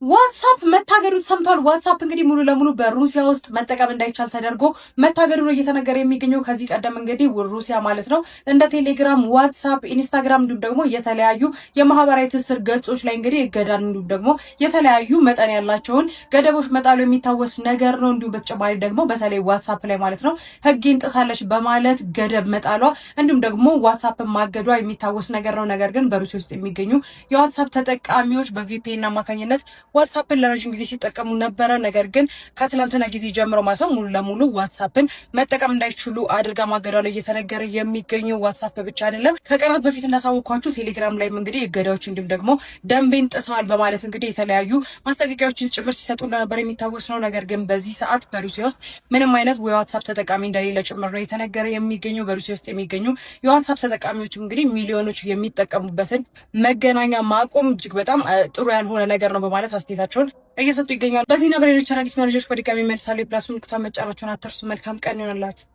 ዋትስአፕ መታገዱ ተሰምቷል። ዋትስአፕ እንግዲህ ሙሉ ለሙሉ በሩሲያ ውስጥ መጠቀም እንዳይቻል ተደርጎ መታገዱ ነው እየተነገረ የሚገኘው። ከዚህ ቀደም እንግዲህ ሩሲያ ማለት ነው እንደ ቴሌግራም፣ ዋትስአፕ፣ ኢንስታግራም እንዲሁም ደግሞ የተለያዩ የማህበራዊ ትስስር ገጾች ላይ እንግዲህ እገዳን እንዲሁም ደግሞ የተለያዩ መጠን ያላቸውን ገደቦች መጣሉ የሚታወስ ነገር ነው። እንዲሁም በተጨማሪ ደግሞ በተለይ ዋትስአፕ ላይ ማለት ነው ሕግን ጥሳለች በማለት ገደብ መጣሏ እንዲሁም ደግሞ ዋትስአፕ ማገዷ የሚታወስ ነገር ነው። ነገር ግን በሩሲያ ውስጥ የሚገኙ የዋትስአፕ ተጠቃሚዎች በቪፒኤን አማካኝነት ዋትስአፕን ለረጅም ጊዜ ሲጠቀሙ ነበረ። ነገር ግን ከትላንትና ጊዜ ጀምሮ ማለት ነው ሙሉ ለሙሉ ዋትስአፕን መጠቀም እንዳይችሉ አድርጋ ማገዷ ነው እየተነገረ የሚገኘው። ዋትስአፕ ብቻ አይደለም፣ ከቀናት በፊት እንዳሳወቅኳችሁ ቴሌግራም ላይም እንግዲህ እገዳዎች እንዲሁም ደግሞ ደንቤን ጥሰዋል በማለት እንግዲህ የተለያዩ ማስጠንቀቂያዎችን ጭምር ሲሰጡ እንደነበር የሚታወስ ነው። ነገር ግን በዚህ ሰዓት በሩሲያ ውስጥ ምንም አይነት የዋትስአፕ ተጠቃሚ እንደሌለ ጭምር ነው የተነገረ የሚገኘው። በሩሲያ ውስጥ የሚገኙ የዋትስአፕ ተጠቃሚዎች እንግዲህ ሚሊዮኖች የሚጠቀሙበትን መገናኛ ማቆም እጅግ በጣም ጥሩ ያልሆነ ነገር ነው በማለት አስተያየታቸውን እየሰጡ ይገኛሉ። በዚህና በሌሎች አዳዲስ መረጃዎች በድጋሚ መልሳለሁ። የፕላስ ምልክቷን መጫናችሁን አትርሱ። መልካም ቀን ይሆንላችሁ።